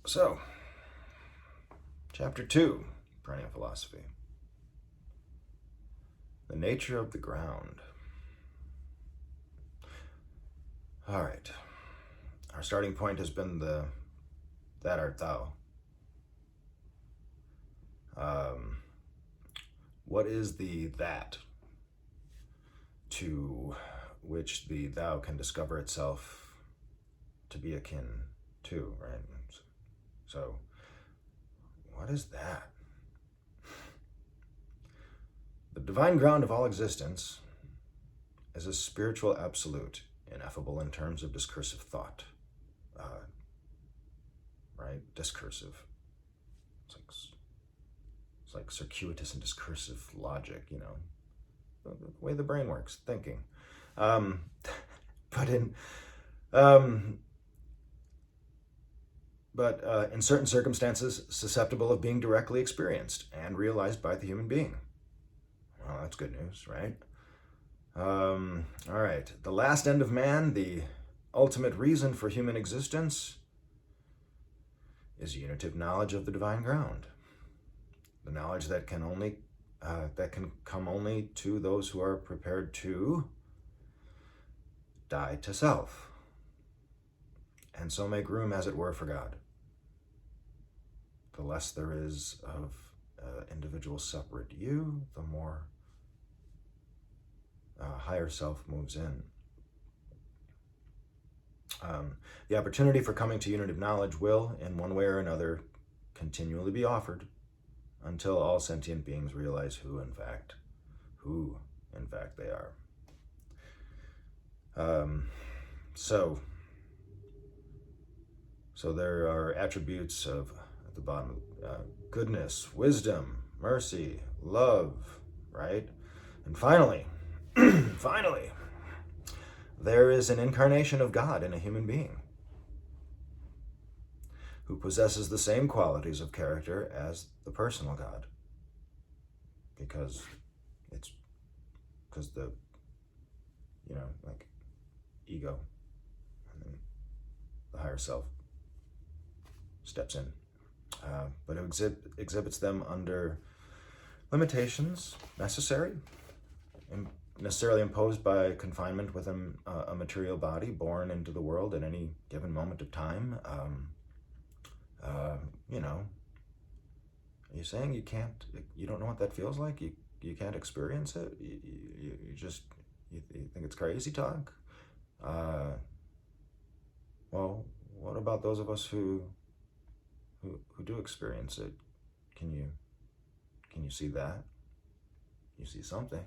So, Chapter 2, Perennial Philosophy. The nature of the ground. All right. Our starting point has been that art thou. What is the that to which the thou can discover itself to be akin to, right? So, what is that? The divine ground of all existence is a spiritual absolute, ineffable in terms of discursive thought. Right? Discursive. It's like circuitous and discursive logic, the way the brain works, thinking. But in certain circumstances, susceptible of being directly experienced and realized by the human being. Well, that's good news, right? All right. The last end of man, the ultimate reason for human existence, is unitive knowledge of the divine ground. The knowledge that can come only to those who are prepared to die to self, and so make room, as it were, for God. The less there is of individual separate you, the more higher self moves in. The opportunity for coming to unitive knowledge will, in one way or another, continually be offered until all sentient beings realize who in fact they are. So there are attributes of, at the bottom, goodness, wisdom, mercy, love, right? And finally, there is an incarnation of God in a human being who possesses the same qualities of character as the personal God, because the ego, and then the higher self steps in, but it exhibits them under limitations necessarily imposed by confinement within a material body born into the world at any given moment of time. Are you saying you don't know what that feels like? You can't experience it? You think it's crazy talk? Well, what about those of us who do experience it? Can you see that? You see something.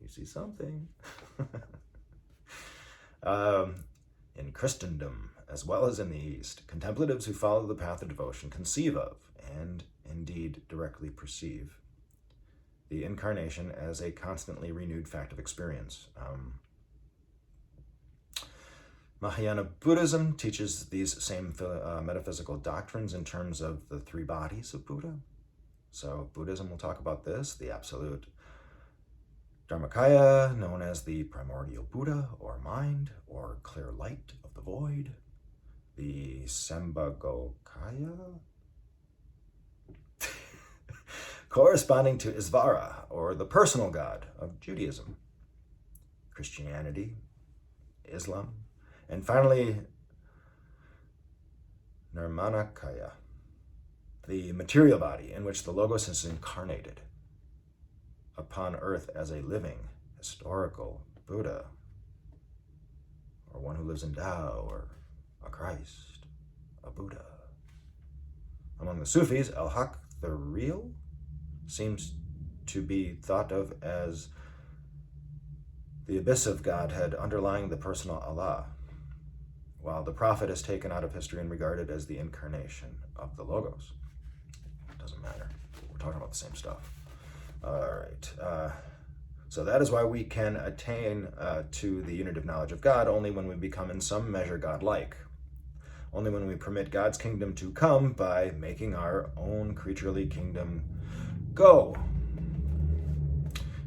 You see something. In Christendom, as well as in the East, contemplatives who follow the path of devotion conceive of, and indeed directly perceive, the incarnation as a constantly renewed fact of experience. Mahayana Buddhism teaches these same metaphysical doctrines in terms of the three bodies of Buddha. So Buddhism will talk about this, the absolute Dharmakaya, known as the primordial Buddha, or mind, or clear light of the void. The Sambhogakaya, corresponding to Isvara, or the personal God of Judaism, Christianity, Islam, and finally, Nirmanakaya, the material body in which the Logos is incarnated upon earth as a living, historical Buddha, or one who lives in Tao, or a Christ, a Buddha. Among the Sufis, al-Haq, the real, seems to be thought of as the abyss of Godhead underlying the personal Allah, while the Prophet is taken out of history and regarded as the incarnation of the Logos. It doesn't matter. We're talking about the same stuff. All right. So that is why we can attain to the unitive knowledge of God only when we become in some measure God-like. Only when we permit God's kingdom to come by making our own creaturely kingdom go.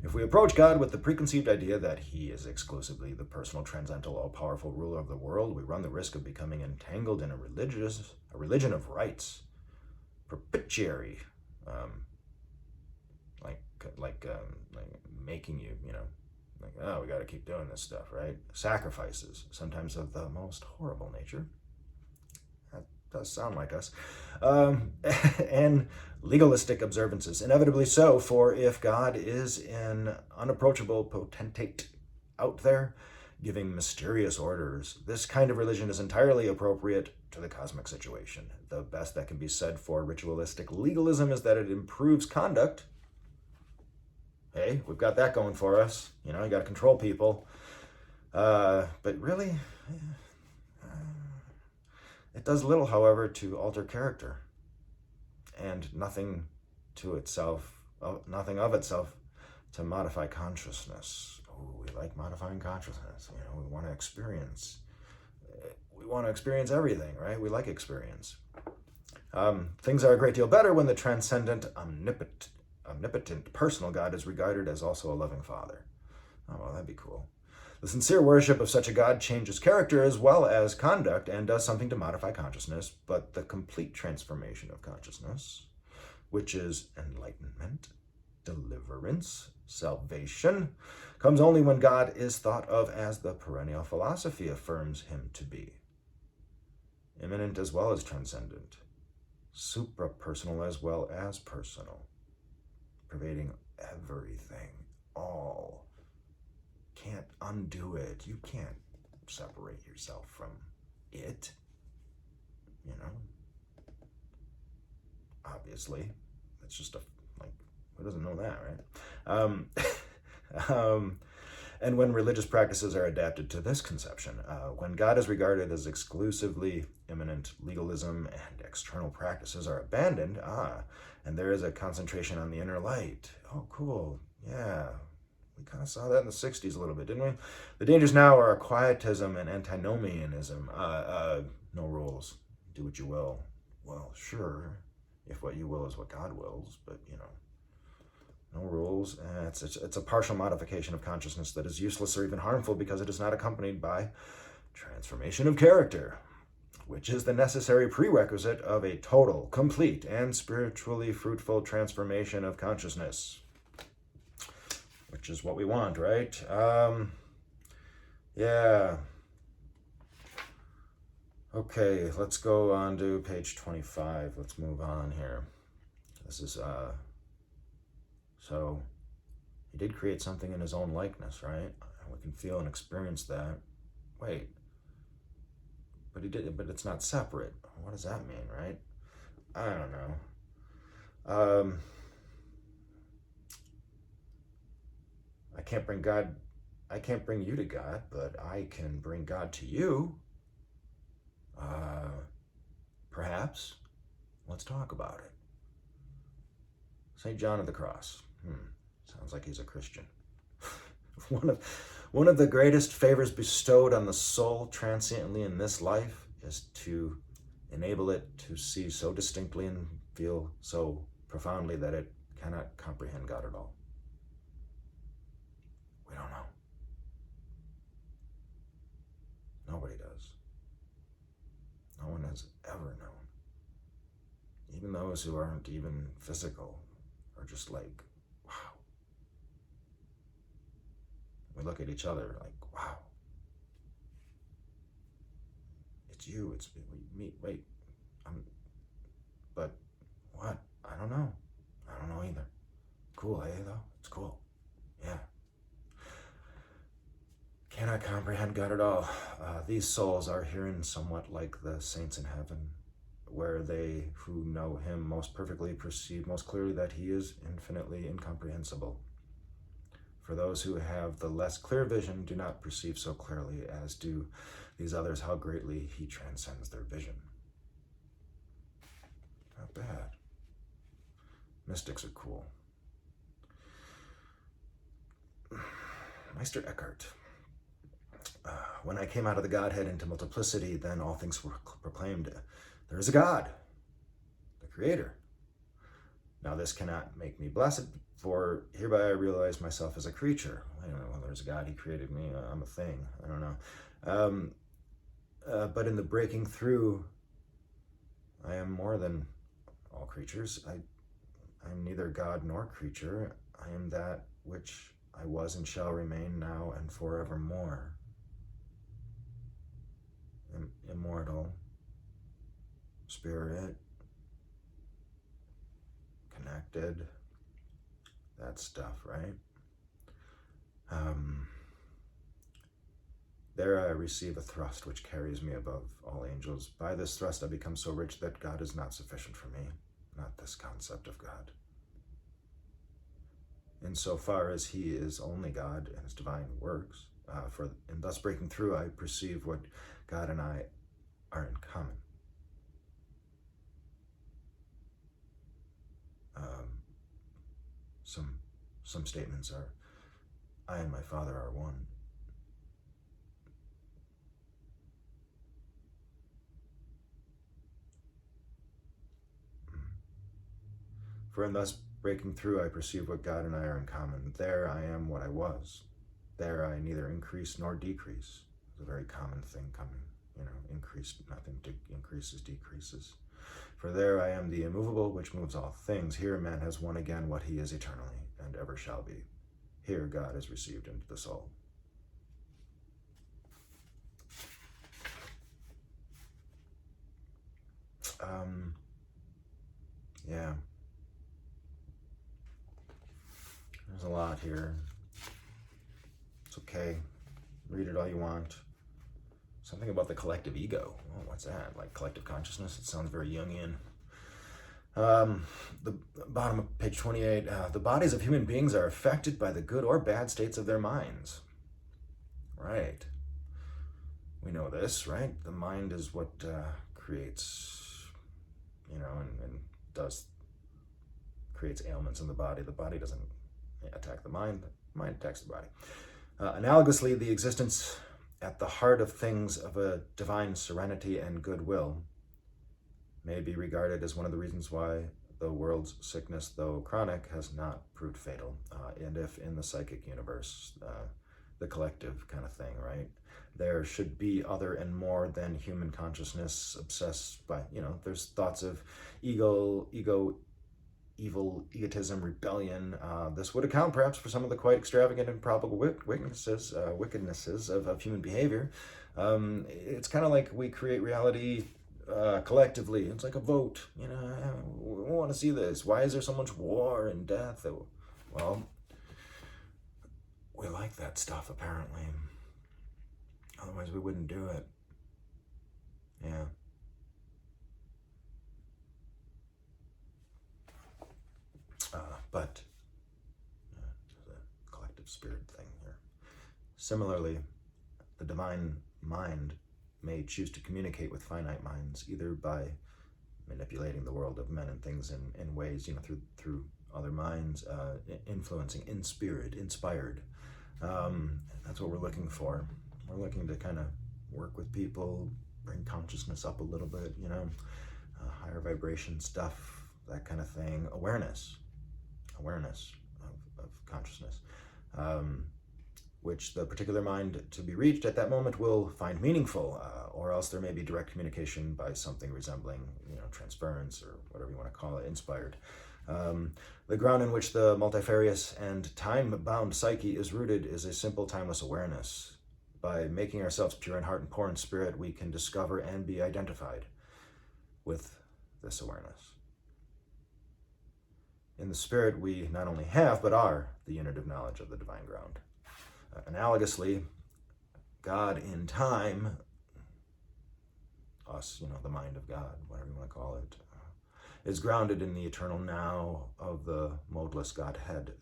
If we approach God with the preconceived idea that he is exclusively the personal, transcendental, all-powerful ruler of the world, we run the risk of becoming entangled in a religion of rites, propitiatory, like making you, like, oh, we got to keep doing this stuff, right? Sacrifices, sometimes of the most horrible nature. That does sound like us. And legalistic observances, inevitably so, for if God is an unapproachable potentate out there, giving mysterious orders, this kind of religion is entirely appropriate to the cosmic situation. The best that can be said for ritualistic legalism is that it improves conduct. Hey, we've got that going for us. You got to control people. But really, it does little, however, to alter character. And nothing of itself to modify consciousness. Oh, we like modifying consciousness. We want to experience. We want to experience everything, right? We like experience. Things are a great deal better when the transcendent, omnipotent personal God is regarded as also a loving Father. Oh, well, that'd be cool. The sincere worship of such a God changes character as well as conduct and does something to modify consciousness, but the complete transformation of consciousness, which is enlightenment, deliverance, salvation, comes only when God is thought of as the perennial philosophy affirms him to be. Immanent as well as transcendent, suprapersonal as well as personal, pervading everything, all. Can't undo it. You can't separate yourself from it. Obviously. It's just who doesn't know that, right? And when religious practices are adapted to this conception, when God is regarded as exclusively immanent, legalism and external practices are abandoned, and there is a concentration on the inner light. Oh, cool. Yeah. We kind of saw that in the 60s a little bit, didn't we? The dangers now are quietism and antinomianism. No rules. Do what you will. Well, sure, if what you will is what God wills, but, no rules. It's a partial modification of consciousness that is useless or even harmful because it is not accompanied by transformation of character, which is the necessary prerequisite of a total, complete, and spiritually fruitful transformation of consciousness. Which is what we want, right? Yeah. Okay, let's go on to page 25. Let's move on here. This is, so he did create something in his own likeness, right? We can feel and experience that. Wait, but it's not separate. What does that mean, right? I don't know. I can't bring you to God, but I can bring God to you. Perhaps. Let's talk about it. St. John of the Cross. Sounds like he's a Christian. One of the greatest favors bestowed on the soul transiently in this life is to enable it to see so distinctly and feel so profoundly that it cannot comprehend God at all. We don't know. Nobody does. No one has ever known. Even those who aren't even physical are just like, wow. We look at each other like, wow. It's you, it's me, wait. But what? I don't know. I don't know either. Cool, though? It's cool. Yeah. Cannot comprehend God at all. These souls are herein somewhat like the saints in heaven, where they who know him most perfectly perceive most clearly that he is infinitely incomprehensible. For those who have the less clear vision do not perceive so clearly as do these others how greatly he transcends their vision. Not bad. Mystics are cool. Meister Eckhart. When I came out of the Godhead into multiplicity, then all things were proclaimed. There is a God, the Creator. Now this cannot make me blessed, for hereby I realize myself as a creature. Well, there's a God, he created me, I'm a thing, I don't know. But in the breaking through, am more than all creatures. I am neither God nor creature. I am that which I was and shall remain now and forevermore. Immortal, spirit, connected, that stuff, right? There I receive a thrust which carries me above all angels. By this thrust I become so rich that God is not sufficient for me, not this concept of God. Insofar as he is only God and his divine works, and thus breaking through, I perceive what God and I are in common. Some statements are, I and my Father are one. For in thus breaking through, I perceive what God and I are in common. There I am what I was. There I neither increase nor decrease. It's a very common thing coming. Increase, nothing increases, decreases. For there I am the immovable, which moves all things. Here man has won again what he is eternally, and ever shall be. Here God is received into the soul. Yeah. There's a lot here. It's okay. Read it all you want. Something about the collective ego. Oh, what's that? Like collective consciousness? It sounds very Jungian. The bottom of page 28. The bodies of human beings are affected by the good or bad states of their minds. Right. We know this, right? The mind is what creates, and creates ailments in the body. The body doesn't attack the mind attacks the body. Analogously, the existence at the heart of things of a divine serenity and goodwill may be regarded as one of the reasons why the world's sickness, though chronic, has not proved fatal. And if in the psychic universe, the collective kind of thing, right? There should be other and more than human consciousness obsessed by, there's thoughts of ego, evil, egotism, rebellion. This would account perhaps for some of the quite extravagant and probable wickednesses of human behavior. It's kind of like we create reality collectively. It's like a vote. We want to see this. Why is there so much war and death? Well, we like that stuff apparently. Otherwise we wouldn't do it. Yeah. But there's a collective spirit thing here. Similarly, the divine mind may choose to communicate with finite minds, either by manipulating the world of men and things in ways, through other minds, influencing in spirit, inspired. That's what we're looking for. We're looking to kind of work with people, bring consciousness up a little bit, higher vibration stuff, that kind of thing. Awareness of consciousness, which the particular mind to be reached at that moment will find meaningful, or else there may be direct communication by something resembling, transference or whatever you want to call it, inspired. The ground in which the multifarious and time-bound psyche is rooted is a simple, timeless awareness. By making ourselves pure in heart and poor in spirit, we can discover and be identified with this awareness. In the spirit, we not only have, but are the unit of knowledge of the divine ground. Analogously, God in time, us, the mind of God, whatever you want to call it, is grounded in the eternal now of the modeless Godhead.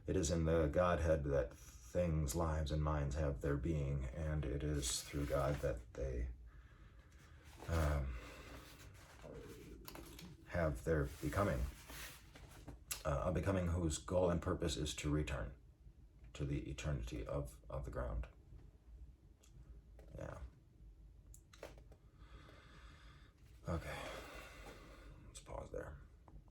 It is in the Godhead that things, lives, and minds have their being, and it is through God that they have their becoming. A becoming whose goal and purpose is to return to the eternity of the ground. Yeah. Okay.